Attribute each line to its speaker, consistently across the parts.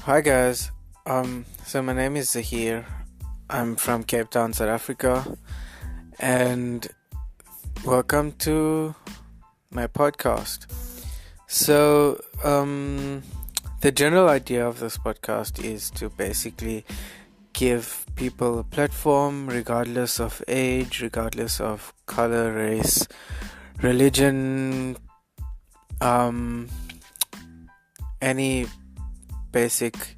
Speaker 1: Hi guys. So my name is Zahir. I'm from Cape Town, South Africa, and welcome to my podcast. So, the general idea of this podcast is to basically give people a platform, regardless of age, regardless of color, race, religion, any basic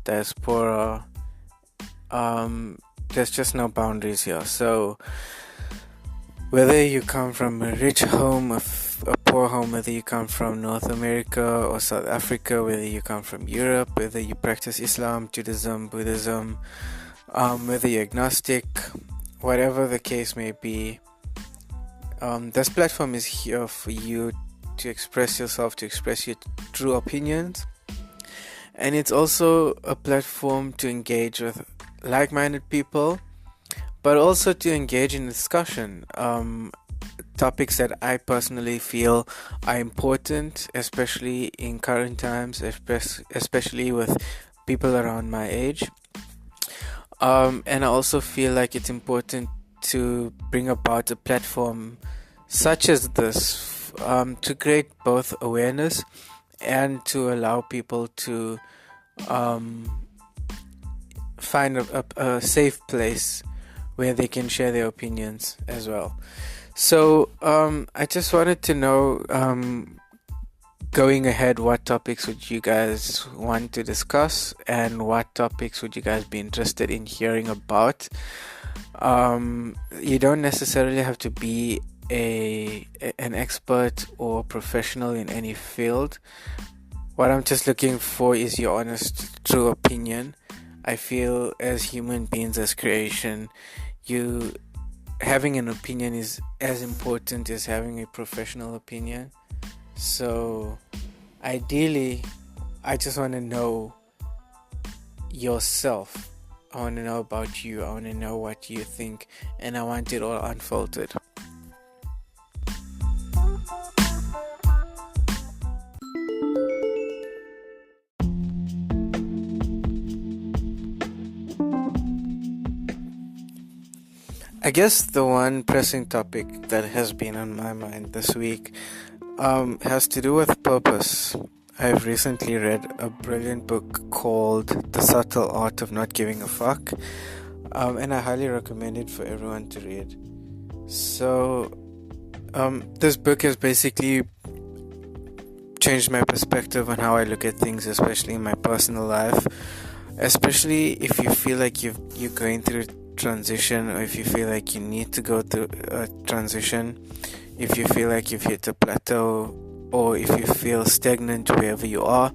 Speaker 1: diaspora. There's just no boundaries here. So whether you come from a rich home, a poor home, whether you come from North America or South Africa, whether you come from Europe, whether you practice Islam, Judaism, Buddhism, whether you're agnostic, whatever the case may be, this platform is here for you to express yourself, to express your true opinions. And it's also a platform to engage with like-minded people, but also to engage in discussion. Topics that I personally feel are important, especially in current times, especially with people around my age. And I also feel like it's important to bring about a platform such as this to create both awareness and to allow people to find a safe place where they can share their opinions as well. So I just wanted to know, going ahead, what topics would you guys want to discuss, and what topics would you guys be interested in hearing about? You don't necessarily have to be an expert or professional in any field. What I'm just looking for is your honest, true opinion. I feel as human beings, as creation, having an opinion is as important as having a professional opinion. So ideally, I just want to know yourself. I want to know about you. I want to know what you think, and I want it all unfiltered. I guess the one pressing topic that has been on my mind this week has to do with purpose. I've recently read a brilliant book called The Subtle Art of Not Giving a Fuck, and I highly recommend it for everyone to read. So this book has basically changed my perspective on how I look at things, especially in my personal life, especially if you feel like you're going through transition, or if you feel like you need to go through a transition, if you feel like you've hit a plateau, or if you feel stagnant wherever you are,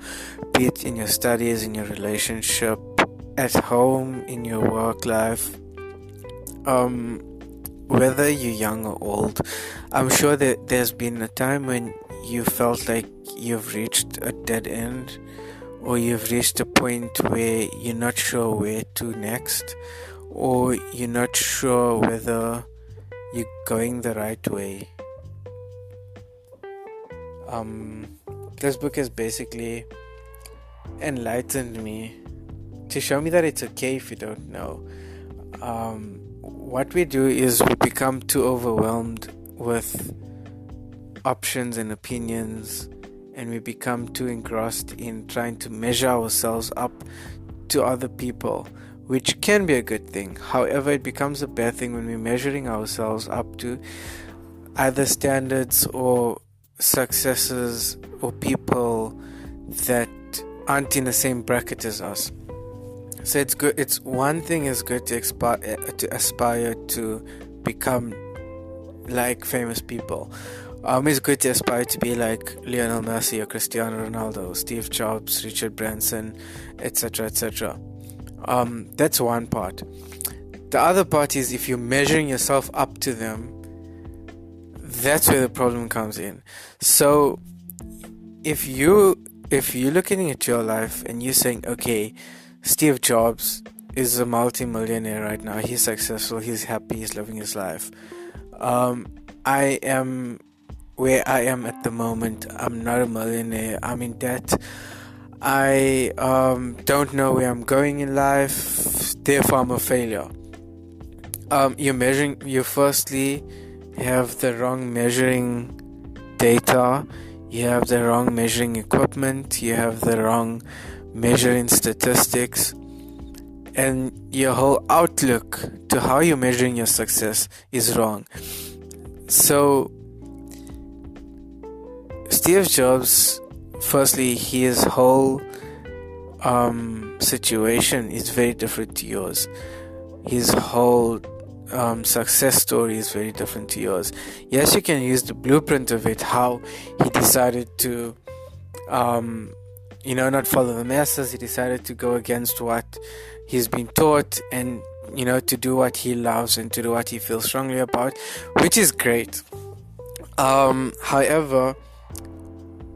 Speaker 1: be it in your studies, in your relationship, at home, in your work life, whether you're young or old, I'm sure that there's been a time when you felt like you've reached a dead end, or you've reached a point where you're not sure where to next, or you're not sure whether you're going the right way. This book has basically enlightened me to show me that it's okay if you don't know. What we do is we become too overwhelmed with options and opinions, and we become too engrossed in trying to measure ourselves up to other people, which can be a good thing. However, it becomes a bad thing when we're measuring ourselves up to either standards or successes or people that aren't in the same bracket as us. So it's good. It's one thing is good to aspire to become like famous people. It's good to aspire to be like Lionel Messi or Cristiano Ronaldo, Steve Jobs, Richard Branson, etc., etc. That's one part. The other part is if you're measuring yourself up to them, that's where the problem comes in. So if you're looking at your life and you're saying, okay, Steve Jobs is a multi-millionaire right now, he's successful, he's happy, he's living his life. I am where I am at the moment. I'm not a millionaire, I'm in debt, I don't know where I'm going in life, therefore I'm a failure. You firstly have the wrong measuring data, you have the wrong measuring equipment, you have the wrong measuring statistics, and your whole outlook to how you're measuring your success is wrong. So, Steve Jobs, firstly, his whole situation is very different to yours. His whole success story is very different to yours. Yes, you can use the blueprint of it, how he decided to not follow the masses. He decided to go against what he's been taught, and to do what he loves and to do what he feels strongly about, which is great. However,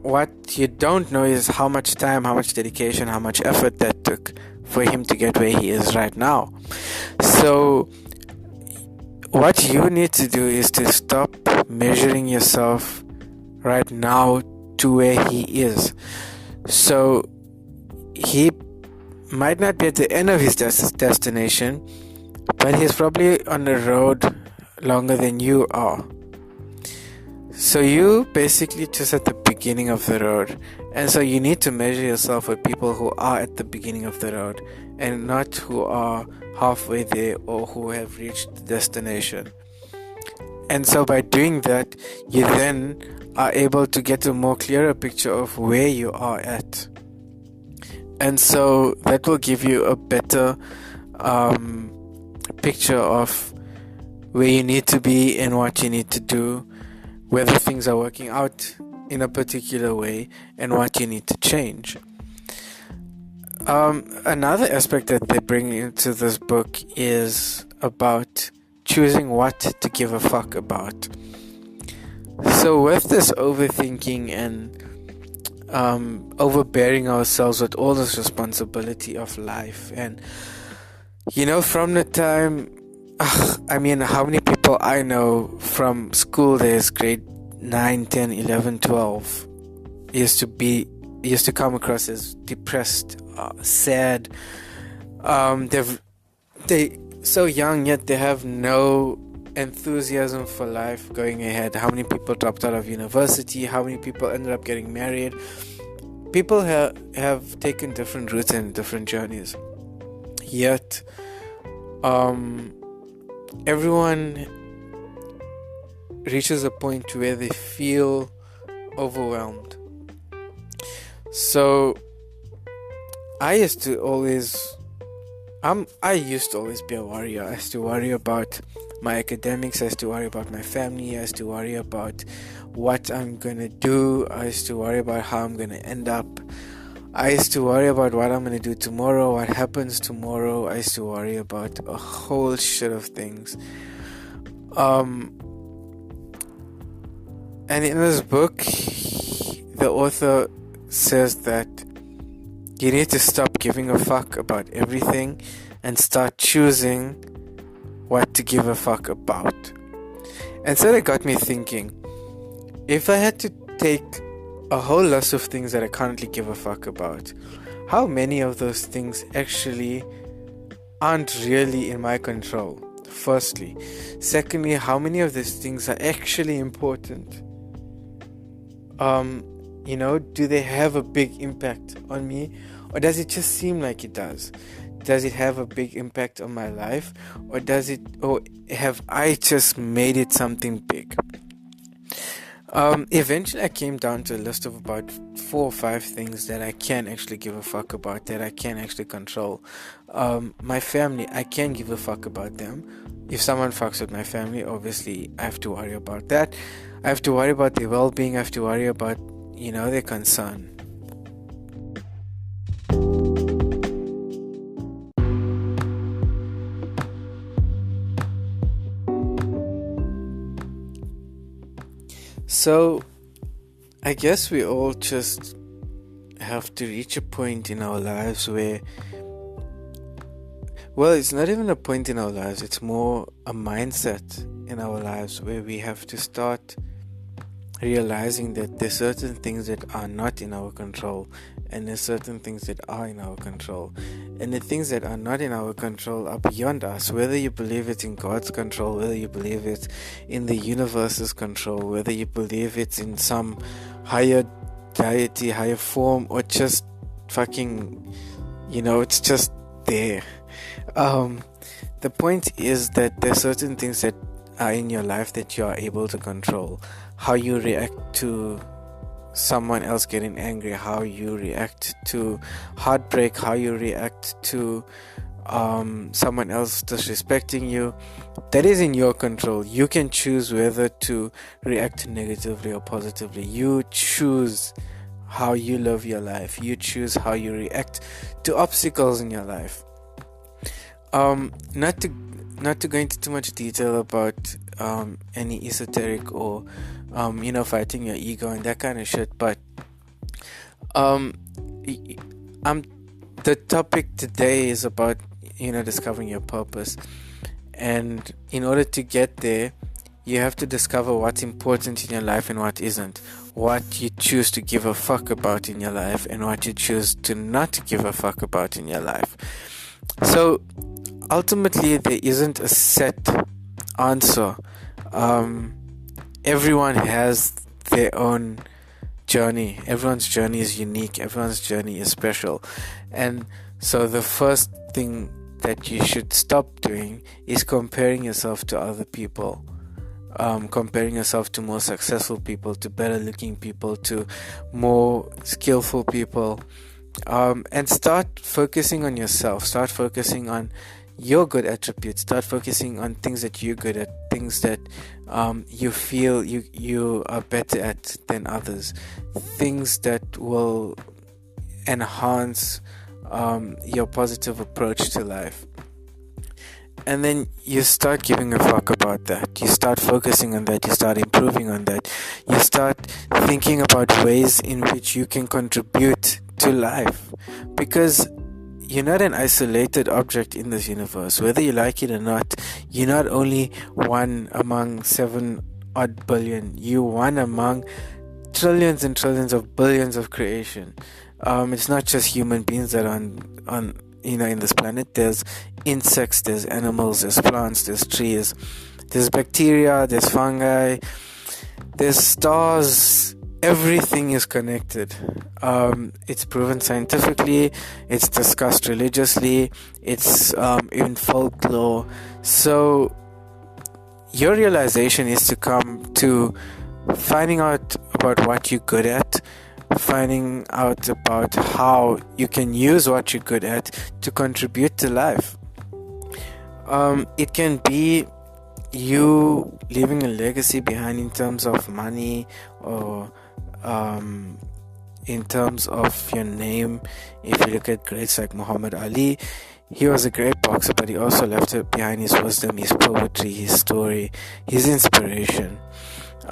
Speaker 1: what you don't know is how much time, how much dedication, how much effort that took for him to get where he is right now. So what you need to do is to stop measuring yourself right now to where he is. So he might not be at the end of his destination, but he's probably on the road longer than you are. So you basically just at the beginning of the road, and so you need to measure yourself with people who are at the beginning of the road and not who are halfway there or who have reached the destination. And so by doing that, you then are able to get a more clearer picture of where you are at. And so that will give you a better picture of where you need to be and what you need to do, whether things are working out in a particular way, and what you need to change. Another aspect that they bring into this book is about choosing what to give a fuck about. So with this overthinking and overbearing ourselves with all this responsibility of life, and from the time how many people I know from school days, grade 9, 10, 11, 12, used to come across as depressed, sad. They so young, yet they have no enthusiasm for life going ahead. How many people dropped out of university? How many people ended up getting married? People have taken different routes and different journeys, yet everyone reaches a point where they feel overwhelmed. So I used to always be a worrier. I used to worry about my academics, I used to worry about my family, I used to worry about what I'm gonna do, I used to worry about how I'm gonna end up, I used to worry about what I'm gonna do tomorrow, what happens tomorrow. I used to worry about a whole shit of things. And in this book, the author says that you need to stop giving a fuck about everything and start choosing what to give a fuck about. And so that got me thinking, if I had to take a whole list of things that I currently give a fuck about, how many of those things actually aren't really in my control? Firstly. Secondly, how many of these things are actually important? Do they have a big impact on me? Or does it just seem like it does? Does it have a big impact on my life? Or have I just made it something big? Eventually I came down to a list of about 4 or 5 things that I can actually give a fuck about, that I can actually control. My family, I can give a fuck about them. If someone fucks with my family, obviously I have to worry about that. I have to worry about their well-being. I have to worry about, their concern. So, I guess we all just have to reach a point in our lives where, well, it's not even a point in our lives, it's more a mindset in our lives where we have to start realizing that there's certain things that are not in our control, and there's certain things that are in our control. And the things that are not in our control are beyond us. Whether you believe it's in God's control, whether you believe it's in the universe's control, whether you believe it's in some higher deity, higher form, or just fucking, it's just there. The point is that there's certain things that are in your life that you are able to control. How you react to someone else getting angry, how you react to heartbreak, how you react to someone else disrespecting you, that is in your control. You can choose whether to react negatively or positively. You choose how you live your life. You choose how you react to obstacles in your life. Not to go into too much detail about any esoteric or fighting your ego and that kind of shit, but the topic today is about discovering your purpose. And in order to get there, you have to discover what's important in your life and what isn't, what you choose to give a fuck about in your life and what you choose to not give a fuck about in your life. So ultimately, there isn't a set answer. Everyone has their own journey. Everyone's journey is unique. Everyone's journey is special. And so the first thing that you should stop doing is comparing yourself to other people. Comparing yourself to more successful people, to better looking people, to more skillful people. And start focusing on yourself. Start focusing on your good attributes. Start focusing on things that you're good at, things that you feel you are better at than others, things that will enhance your positive approach to life. And then you start giving a fuck about that. You start focusing on that. You start improving on that. You start thinking about ways in which you can contribute to life, because you're not an isolated object in this universe. Whether you like it or not, you're not only one among 7 odd billion. You're one among trillions and trillions of billions of creation. It's not just human beings that are on in this planet. There's insects, there's animals, there's plants, there's trees, there's bacteria, there's fungi, there's stars. Everything is connected. It's proven scientifically, it's discussed religiously, it's in folklore. So your realization is to come to finding out about what you're good at, finding out about how you can use what you're good at to contribute to life. It can be you leaving a legacy behind in terms of money, or in terms of your name. If you look at greats like Muhammad Ali, he was a great boxer, but he also left behind his wisdom, his poetry, his story, his inspiration.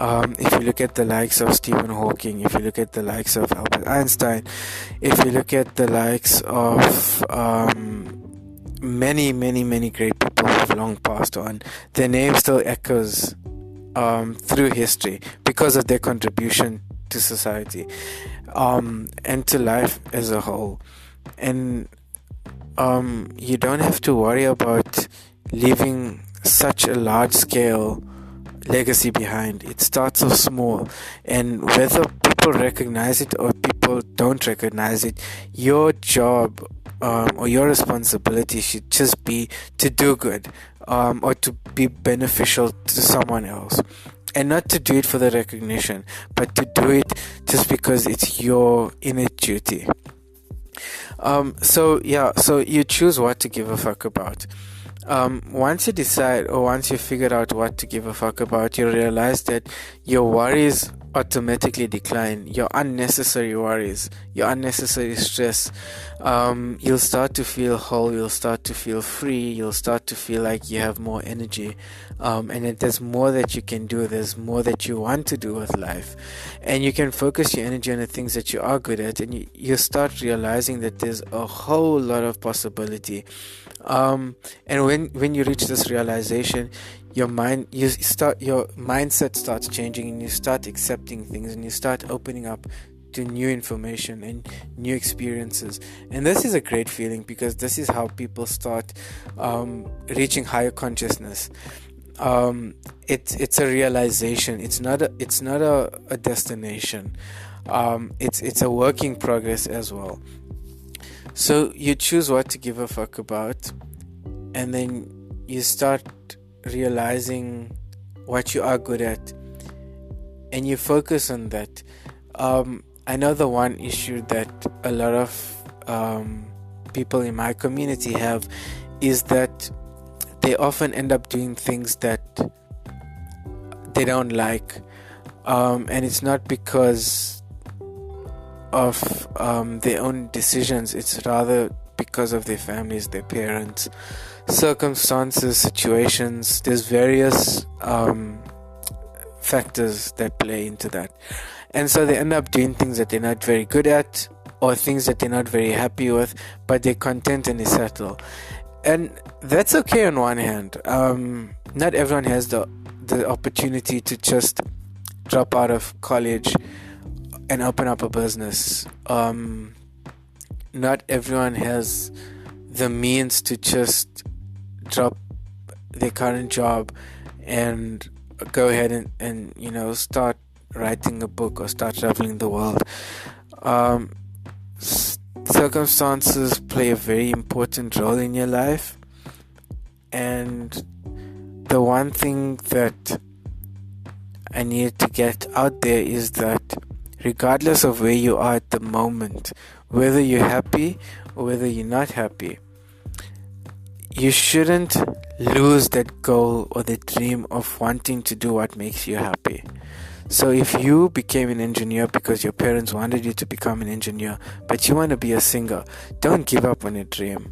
Speaker 1: If you look at the likes of Stephen Hawking, if you look at the likes of Albert Einstein, if you look at the likes of many great people who have long passed on, their name still echoes through history because of their contribution to society and to life as a whole. And you don't have to worry about leaving such a large scale legacy behind. It starts off small, and whether people recognize it or people don't recognize it, your job or your responsibility should just be to do good, or to be beneficial to someone else, and not to do it for the recognition, but to do it just because it's your innate duty. So you choose what to give a fuck about. Once you decide, or once you figured out what to give a fuck about, you realize that your worries automatically decline. Your unnecessary worries, your unnecessary stress, you'll start to feel whole, you'll start to feel free, you'll start to feel like you have more energy, and that there's more that you can do, there's more that you want to do with life, and you can focus your energy on the things that you are good at, and you start realizing that there's a whole lot of possibility. And when you reach this realization, your mindset starts changing, and you start accepting things, and you start opening up to new information and new experiences. And this is a great feeling, because this is how people start reaching higher consciousness. It's a realization. It's not a destination. It's a work in progress as well. So you choose what to give a fuck about, and then you start realizing what you are good at, and you focus on that. I know the one issue that a lot of people in my community have is that they often end up doing things that they don't like, and it's not because of their own decisions. It's rather because of their families, their parents, circumstances, situations. There's various factors that play into that, and so they end up doing things that they're not very good at, or things that they're not very happy with, but they're content and they settle. And that's okay on one hand. Not everyone has the opportunity to just drop out of college and open up a business. Not everyone has the means to just drop their current job and go ahead and start writing a book or start traveling the world. Circumstances play a very important role in your life, and the one thing that I need to get out there is that regardless of where you are at the moment, whether you're happy or whether you're not happy, you shouldn't lose that goal or the dream of wanting to do what makes you happy. So if you became an engineer because your parents wanted you to become an engineer, but you want to be a singer, don't give up on your dream.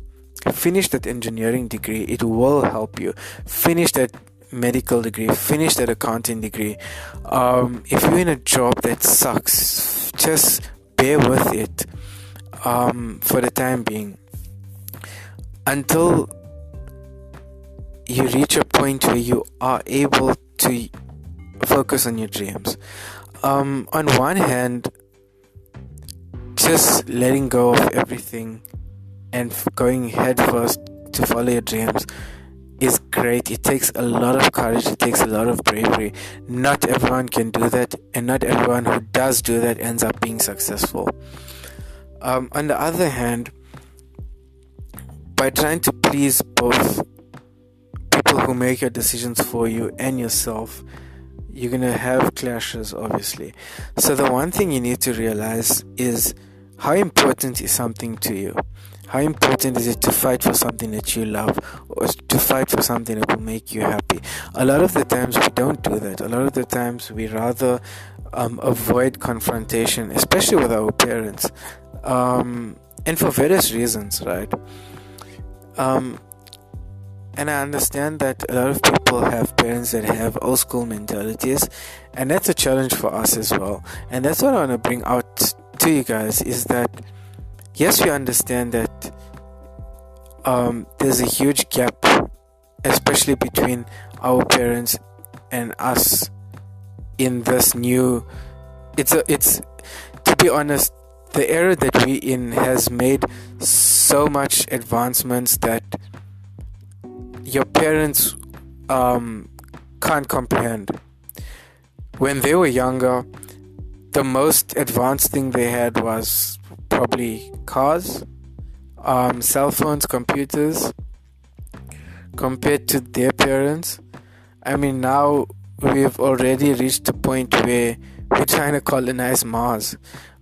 Speaker 1: Finish that engineering degree. It will help you. Finish that medical degree. Finish that accounting degree. If you're in a job that sucks, just bear with it for the time being, until you reach a point where you are able to focus on your dreams. On one hand, just letting go of everything and going head first to follow your dreams is great. It takes a lot of courage. It takes a lot of bravery. Not everyone can do that, and not everyone who does do that ends up being successful. On the other hand, by trying to please both people who make your decisions for you and yourself, you're going to have clashes, obviously. So the one thing you need to realize is, how important is something to you? How important is it to fight for something that you love, or to fight for something that will make you happy? A lot of the times we don't do that. A lot of the times we rather avoid confrontation, especially with our parents, and for various reasons, right? And I understand that a lot of people have parents that have old school mentalities, and that's a challenge for us as well. And that's what I want to bring out to you guys, is that yes, we understand that there's a huge gap, especially between our parents and us in this new, it's to be honest, the era that we're in has made so much advancements that your parents can't comprehend. When they were younger, the most advanced thing they had was probably cars, cell phones, computers, compared to their parents. I mean, now we've already reached a point where we're trying to colonize Mars.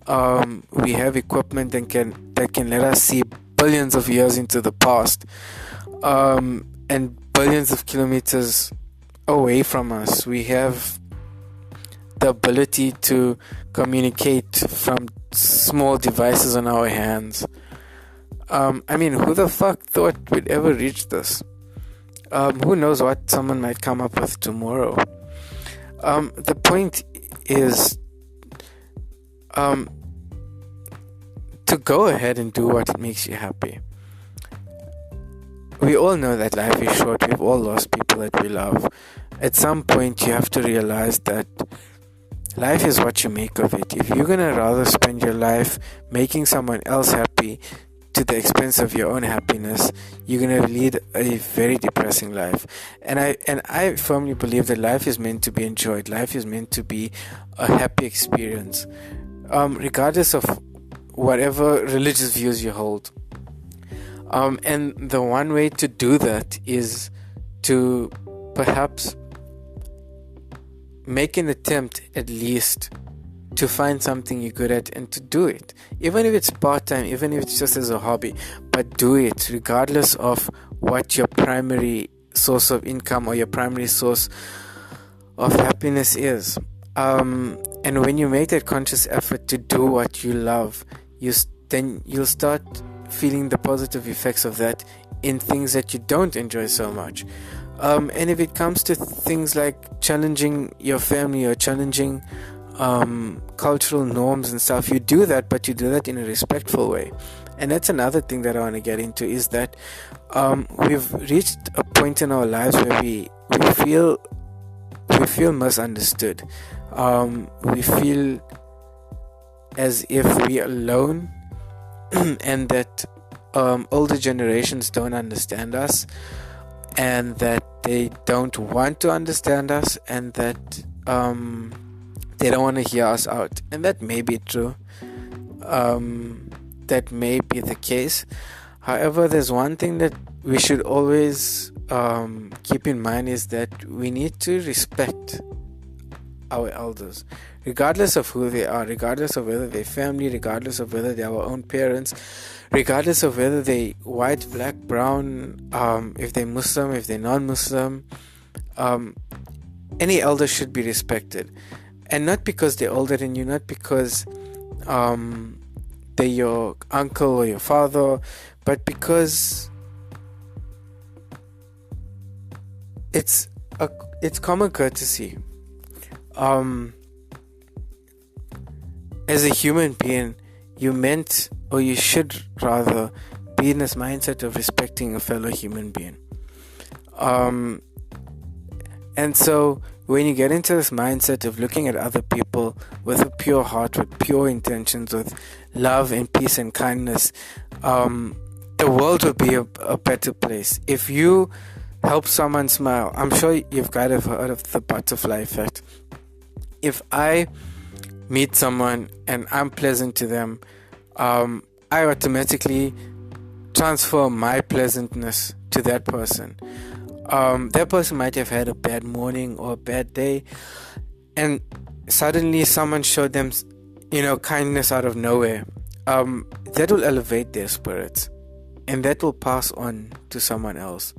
Speaker 1: We have equipment that can let us see billions of years into the past, and billions of kilometers away from us. We have the ability to communicate from small devices on our hands. I mean, who the fuck thought we'd ever reach this? Who knows what someone might come up with tomorrow? The point is to go ahead and do what makes you happy. we all know that life is short. We've all lost people that we love. At some point, you have to realize that life is what you make of it. If you're gonna rather spend your life making someone else happy to the expense of your own happiness, you're gonna lead a very depressing life. And I firmly believe that life is meant to be enjoyed. Life is meant to be a happy experience, regardless of whatever religious views you hold. And the one way to do that is to perhaps make an attempt, at least, to find something you're good at and to do it. Even if it's part-time, even if it's just as a hobby, but do it regardless of what your primary source of income or your primary source of happiness is. And when you make that conscious effort to do what you love, then you'll start feeling the positive effects of that in things that you don't enjoy so much. And if it comes to things like challenging your family or challenging cultural norms and stuff, you do that, but you do that in a respectful way. And that's another thing that I want to get into, is that we've reached a point in our lives where we feel misunderstood. We feel as if we're alone, and that older generations don't understand us, and that they don't want to understand us, and that they don't want to hear us out. And that may be true. That may be the case. However, there's one thing that we should always keep in mind, is that we need to respect our elders, regardless of who they are, regardless of whether they're family, regardless of whether they're our own parents, regardless of whether they white, black, brown, if they're Muslim, if they're non-Muslim. Any elder should be respected, and not because they're older than you, not because they're your uncle or your father, but because it's common courtesy. As a human being, you should rather be in this mindset of respecting a fellow human being. And so when you get into this mindset of looking at other people with a pure heart, with pure intentions, with love and peace and kindness, the world will be a better place. If you help someone smile, I'm sure you've kind of heard of the butterfly effect. If I meet someone and I'm pleasant to them, I automatically transfer my pleasantness to that person. That person might have had a bad morning or a bad day, and suddenly someone showed them, kindness out of nowhere. That will elevate their spirits, and that will pass on to someone else.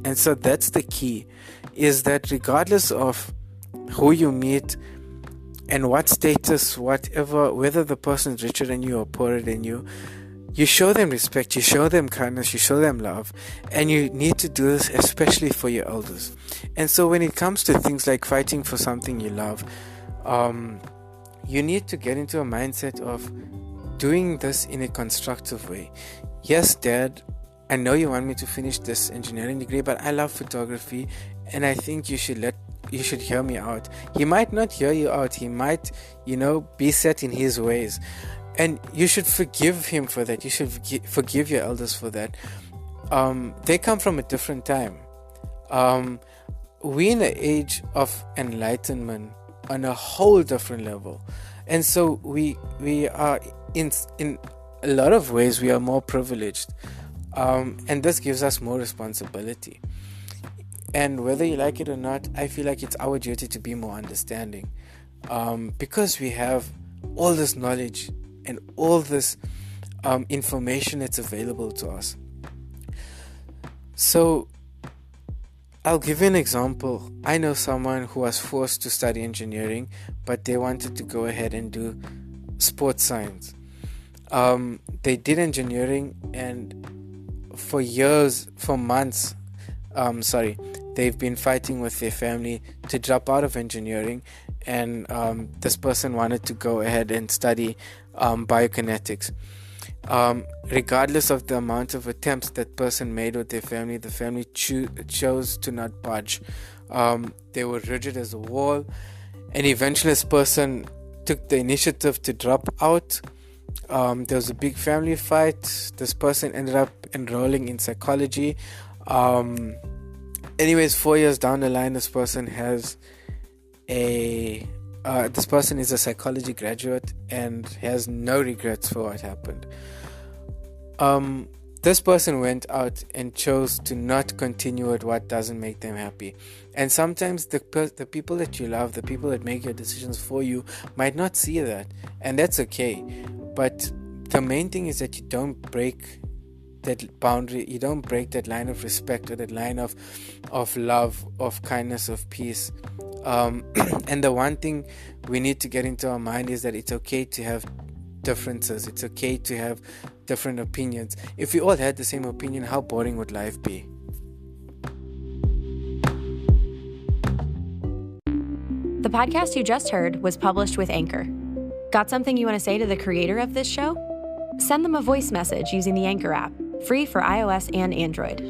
Speaker 1: And so that's the key, is that regardless of who you meet and what status, whatever, whether the person's richer than you or poorer than you, you show them respect, you show them kindness, you show them love. And you need to do this especially for your elders. And so when it comes to things like fighting for something you love, you need to get into a mindset of doing this in a constructive way. Yes, Dad, I know you want me to finish this engineering degree, but I love photography, and I think you should hear me out. He might not hear you out. He might, be set in his ways. And you should forgive him for that. You should forgive your elders for that. They come from a different time. We're in an age of enlightenment on a whole different level. And so we are, in a lot of ways, we are more privileged. And this gives us more responsibility. And whether you like it or not, I feel like it's our duty to be more understanding, because we have all this knowledge and all this information that's available to us. So I'll give you an example. I know someone who was forced to study engineering, but they wanted to go ahead and do sports science. They did engineering, and for months, they've been fighting with their family to drop out of engineering, and this person wanted to go ahead and study biokinetics. Regardless of the amount of attempts that person made with their family, the family chose to not budge. They were rigid as a wall, and eventually this person took the initiative to drop out. There was a big family fight. This person ended up enrolling in psychology. Anyways, 4 years down the line, this person is a psychology graduate and has no regrets for what happened. This person went out and chose to not continue with what doesn't make them happy. And sometimes the people that you love, the people that make your decisions for you, might not see that, and that's okay. But the main thing is that you don't break that boundary, you don't break that line of respect or that line of love, of kindness, of peace. And the one thing we need to get into our mind is that it's okay to have differences. It's okay to have different opinions. If we all had the same opinion, how boring would life be?
Speaker 2: The podcast you just heard was published with Anchor. Got something you want to say to the creator of this show? Send them a voice message using the Anchor app, free for iOS and Android.